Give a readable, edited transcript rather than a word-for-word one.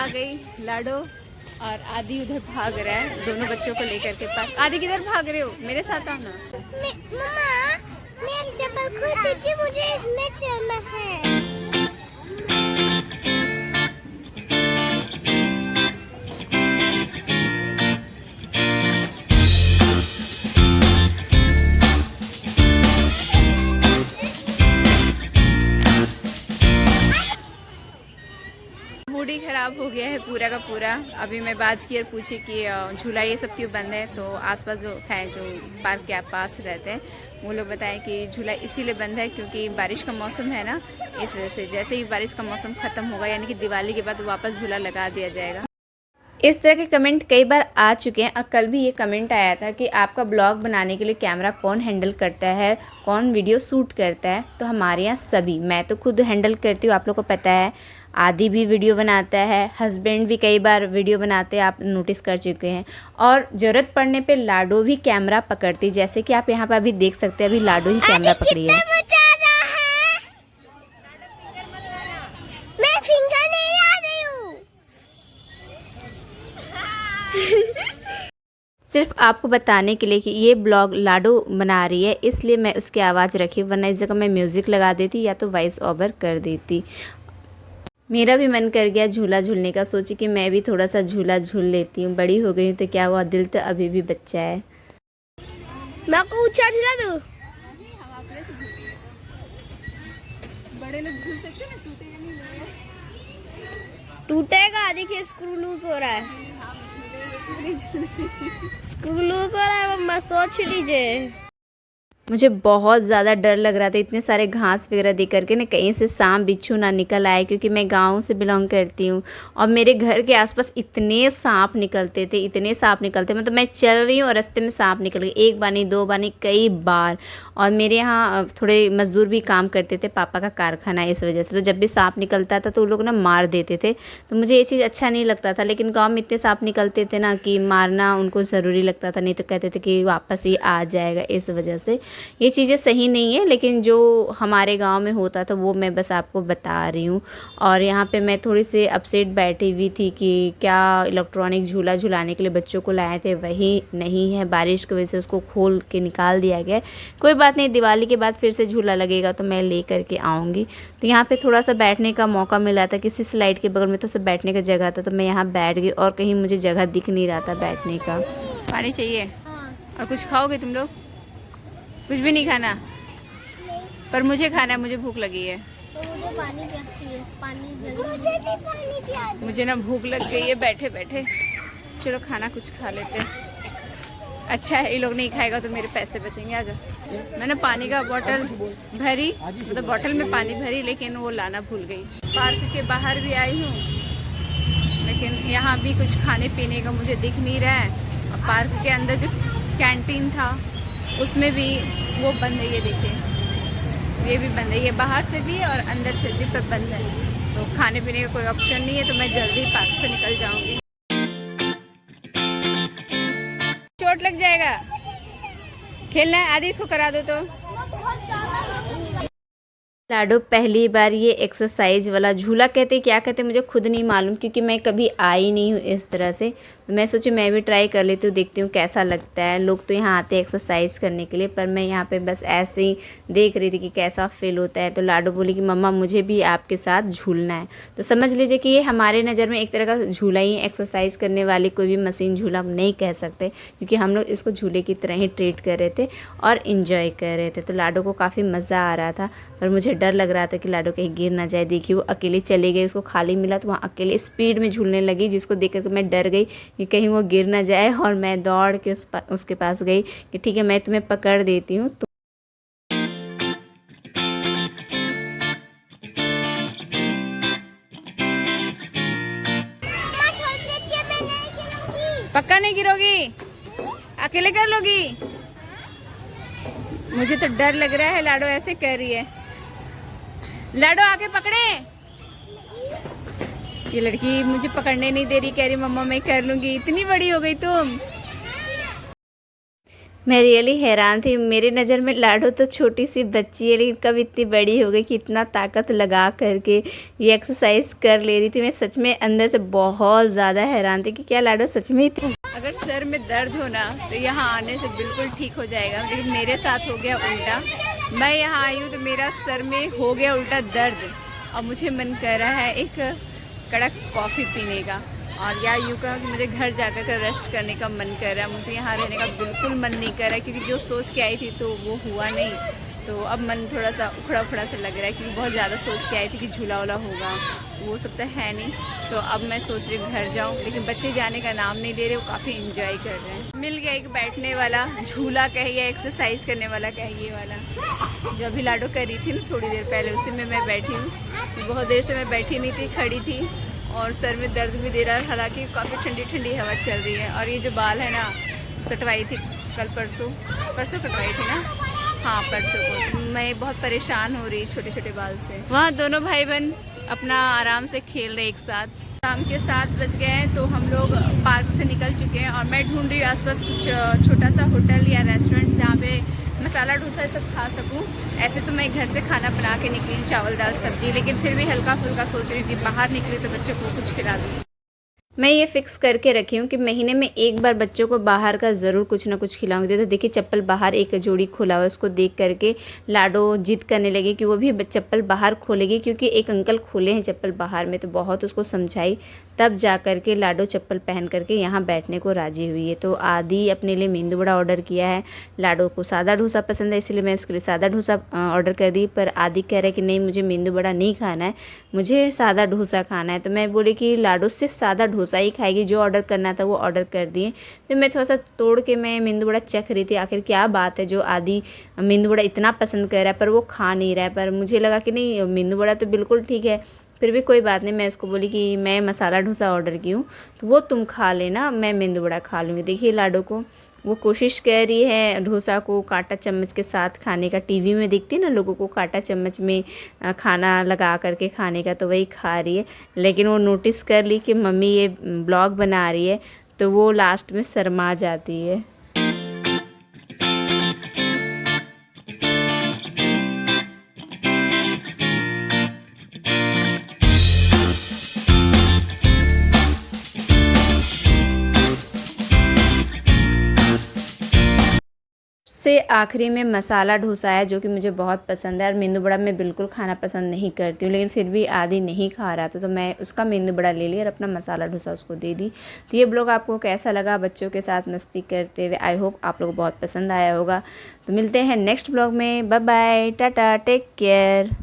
आ गई लाडो और आदि उधर भाग रहा है दोनों बच्चों को लेकर के पास। आदि किधर भाग रहे हो? मेरे साथ आओ ना। मम्मा मेरी चप्पल खुद थी, मुझे इसमें चलना है। मूड ही ख़राब हो गया है पूरा का पूरा। अभी मैं बात की और पूछी कि झूला ये सब क्यों बंद है, तो आसपास जो है जो पार्क के पास रहते हैं वो लोग बताएं कि झूला इसीलिए बंद है क्योंकि बारिश का मौसम है ना, इस वजह से। जैसे ही बारिश का मौसम ख़त्म होगा यानी कि दिवाली के बाद वापस झूला लगा दिया जाएगा। इस तरह के कमेंट कई बार आ चुके हैं और कल भी ये कमेंट आया था कि आपका ब्लॉग बनाने के लिए कैमरा कौन हैंडल करता है, कौन वीडियो शूट करता है। तो हमारे यहाँ सभी, मैं तो खुद हैंडल करती हूँ, आप लोग को पता है। आदि भी वीडियो बनाता है, हस्बैंड भी कई बार वीडियो बनाते हैं, आप नोटिस कर चुके हैं। और ज़रूरत पड़ने पे लाडो भी कैमरा पकड़ती, जैसे कि आप यहाँ पर अभी देख सकते हैं, अभी लाडो ही कैमरा पकड़ी है। मैं फिंगर नहीं ला रही हूँ। सिर्फ आपको बताने के लिए कि ये ब्लॉग लाडो बना रही है, इसलिए मैं उसकी आवाज़ रखी, वरना इस जगह मैं म्यूज़िक लगा देती या तो वॉइस ओवर कर देती। मेरा भी मन कर गया झूला झूलने का, सोची कि मैं भी थोड़ा सा झूला झूल लेती हूँ। बड़ी हो गई हूँ तो क्या हुआ, दिल तो अभी भी बच्चा है। मैं को ऊंचा झूला दूँ? बड़े लोग झूल सकते हैं, टूटेगा नहीं। टूटेगा, देखिए स्क्रू लूज हो रहा है। स्क्रू लूज हो रहा है मम्मा, सोच लीजिए। मुझे बहुत ज़्यादा डर लग रहा था इतने सारे घास वगैरह देख करके ना, कहीं से सांप बिच्छू ना निकल आए, क्योंकि मैं गांव से बिलोंग करती हूँ और मेरे घर के आसपास इतने सांप निकलते थे, इतने सांप निकलते, मतलब मैं चल रही हूँ और रास्ते में सांप निकल गए, एक बार नहीं, दो बार नहीं, कई बार। और मेरे यहाँ थोड़े मज़दूर भी काम करते थे, पापा का कारखाना है, इस वजह से तो जब भी सांप निकलता था तो वो लोग ना मार देते थे। तो मुझे ये चीज़ अच्छा नहीं लगता था, लेकिन गाँव में इतने सांप निकलते थे ना कि मारना उनको ज़रूरी लगता था, नहीं तो कहते थे कि वापस ही आ जाएगा। इस वजह से ये चीज़ें सही नहीं है, लेकिन जो हमारे गांव में होता था वो मैं बस आपको बता रही हूँ। और यहाँ पे मैं थोड़ी सी अपसेट बैठी हुई थी कि क्या इलेक्ट्रॉनिक झूला झुलाने के लिए बच्चों को लाए थे वही नहीं है, बारिश की वजह से उसको खोल के निकाल दिया गया है। कोई बात नहीं, दिवाली के बाद फिर से झूला लगेगा तो मैं ले करके आऊँगी। तो यहाँ पर थोड़ा सा बैठने का मौका मिला था, किसी स्लाइड के बगल में तो सब बैठने का जगह था, तो मैं यहाँ बैठ गई और कहीं मुझे जगह दिख नहीं रहा था बैठने का। पानी चाहिए? और कुछ खाओगे तुम लोग? कुछ भी नहीं खाना? पर मुझे खाना है, मुझे भूख लगी है। तो मुझे पानी प्यासी है, पानी मुझे भी पानी प्यासी। मुझे ना भूख लग गई है बैठे बैठे। चलो खाना कुछ खा लेते हैं। अच्छा है, ये लोग नहीं खाएगा तो मेरे पैसे बचेंगे। आ जाओ। मैंने पानी का बोतल भरी, मतलब बोतल में पानी भरी, लेकिन वो लाना भूल गई। पार्क के बाहर भी आई हूँ, लेकिन यहाँ भी कुछ खाने पीने का मुझे दिख नहीं रहा है। और पार्क के अंदर जो कैंटीन था उसमें भी वो बंद है, ये देखिए, ये भी बंद है, ये बाहर से भी और अंदर से भी पर बंद है। तो खाने पीने का कोई ऑप्शन नहीं है, तो मैं जल्दी पार्क से निकल जाऊंगी। चोट लग जाएगा, खेलना है, आदि इसको करा दो तो। लाडो पहली बार ये एक्सरसाइज वाला झूला कहते क्या कहते मुझे खुद नहीं मालूम, क्योंकि मैं कभी आई नहीं हूँ इस तरह से। तो मैं सोची मैं भी ट्राई कर लेती हूँ, देखती हूँ कैसा लगता है। लोग तो यहाँ आते हैं एक्सरसाइज करने के लिए, पर मैं यहाँ पे बस ऐसे ही देख रही थी कि कैसा फील होता है। तो लाडो बोली कि मम्मा मुझे भी आपके साथ झूलना है। तो समझ लीजिए कि ये हमारे नज़र में एक तरह का झूला ही, एक्सरसाइज करने वाली कोई भी मशीन झूला हम नहीं कह सकते, क्योंकि हम लोग इसको झूले की तरह ही ट्रीट कर रहे थे और इन्जॉय कर रहे थे। तो लाडो को काफ़ी मज़ा आ रहा था, पर मुझे डर लग रहा था कि लाडो कहीं गिर ना जाए। देखिए वो अकेले चले गए, उसको खाली मिला तो वहाँ अकेले स्पीड में झूलने लगी, जिसको देख कर मैं डर गई कि कहीं वो गिर ना जाए। और मैं दौड़ के उसके पास गई कि ठीक है मैं तुम्हें पकड़ देती हूँ। तो पक्का नहीं गिरोगी? अकेले कर लोगी? मुझे तो डर लग रहा है, लाडो ऐसे कर रही है। लाडो आके पकड़े। ये लड़की मुझे पकड़ने नहीं दे रही, कह रही मम्मा मैं कर लूंगी। इतनी बड़ी हो गई तुम। मैं रियली हैरान थी। मेरी नज़र में लाडो तो छोटी सी बच्ची है, लेकिन कब इतनी बड़ी हो गई कि इतना ताकत लगा करके ये एक्सरसाइज कर ले रही थी। मैं सच में अंदर से बहुत ज़्यादा हैरान थी कि क्या लाडो सच में इतनी। अगर सर में दर्द हो ना तो यहाँ आने से बिल्कुल ठीक हो जाएगा, लेकिन मेरे साथ हो गया उल्टा। मैं यहाँ आई हूँ तो मेरा सर में हो गया उल्टा दर्द, और मुझे मन कर रहा है एक कड़क कॉफ़ी पीने का, और या यूँ कहा कि मुझे घर जाकर कर रेस्ट करने का मन कर रहा है। मुझे यहाँ रहने का बिल्कुल मन नहीं कर रहा है, क्योंकि जो सोच के आई थी तो वो हुआ नहीं। तो अब मन थोड़ा सा उखड़ा उखड़ा सा लग रहा है, क्योंकि बहुत ज़्यादा सोच के आई थी कि झूला वूला होगा, वो सब तो है नहीं। तो अब मैं सोच रही हूँ घर जाऊँ, लेकिन बच्चे जाने का नाम नहीं ले रहे, वो काफ़ी इंजॉय कर रहे हैं। मिल गया एक बैठने वाला झूला कहिए, एक्सरसाइज करने वाला कहिए वाला, जो अभी लाडो कर रही थी ना थोड़ी देर पहले, उसी में मैं बैठी हूँ। बहुत देर से मैं बैठी नहीं थी, खड़ी थी, और सर में दर्द भी दे रहा है। हालांकि काफ़ी ठंडी ठंडी हवा चल रही है। और ये जो बाल है ना, कटवाई थी कल परसों कटवाई थी ना, हाँ परसों को। मैं बहुत परेशान हो रही छोटे छोटे बाल से। वहाँ दोनों भाई बहन अपना आराम से खेल रहे एक साथ। शाम के 7 बज गए हैं, तो हम लोग पार्क से निकल चुके हैं, और मैं ढूंढ रही हूँ आसपास कुछ छोटा सा होटल या रेस्टोरेंट जहाँ पे मसाला डोसा सब खा सकूं। ऐसे तो मैं घर से खाना बना के निकली हूँ, चावल दाल सब्जी, लेकिन फिर भी हल्का फुल्का सोच रही थी बाहर निकली तो बच्चों को कुछ खिला दूँ। मैं ये फ़िक्स करके रखी हूँ कि महीने में एक बार बच्चों को बाहर का ज़रूर कुछ ना कुछ खिलाऊंगी। तो देखिए चप्पल बाहर एक जोड़ी खुला हुआ, उसको देख करके लाडो जिद करने लगी कि वो भी चप्पल बाहर खोलेगी, क्योंकि एक अंकल खोले हैं चप्पल बाहर में। तो बहुत उसको समझाई, तब जा कर के लाडो चप्पल पहन करके यहाँ बैठने को राज़ी हुई है। तो आदि अपने लिए मेंदू वड़ा ऑर्डर किया है। लाडो को सादा डोसा पसंद है, इसलिए मैं उसके लिए सादा डोसा ऑर्डर कर दी। पर आदि कह रहा है कि नहीं, मुझे मेंदू वड़ा नहीं खाना है, मुझे सादा डोसा खाना है। तो मैं बोली कि लाडो सिर्फ सादा डोसा ही खाएगी, जो ऑर्डर करना था वो ऑर्डर कर दिए। फिर मैं थोड़ा सा तोड़ के मैं मेंदू वड़ा चख रही थी, आखिर क्या बात है जो आदि मेंदू वड़ा इतना पसंद कर रहा है पर वो खा नहीं रहा है। पर मुझे लगा कि नहीं, मेंदू वड़ा तो बिल्कुल ठीक है, फिर भी कोई बात नहीं। मैं उसको बोली कि मैं मसाला डोसा ऑर्डर की हूँ, तो वो तुम खा लेना, मैं मेंदू वड़ा खा लूँगी। देखिए लाडो को वो कोशिश कर रही है डोसा को कांटा चम्मच के साथ खाने का। टीवी में दिखती है ना लोगों को कांटा चम्मच में खाना लगा करके खाने का, तो वही खा रही है। लेकिन वो नोटिस कर ली कि मम्मी ये ब्लॉग बना रही है, तो वो लास्ट में शर्मा जाती है। से आखिरी में मसाला डोसा है, जो कि मुझे बहुत पसंद है। और मेंदू वड़ा मैं बिल्कुल खाना पसंद नहीं करती हूँ, लेकिन फिर भी आदि नहीं खा रहा था, तो मैं उसका मेंदू वड़ा ले लिया और अपना मसाला डोसा उसको दे दी। तो ये ब्लॉग आपको कैसा लगा बच्चों के साथ मस्ती करते हुए? आई होप आप लोगों को बहुत पसंद आया होगा। तो मिलते हैं नेक्स्ट ब्लॉग में। Bye bye, tata, take care.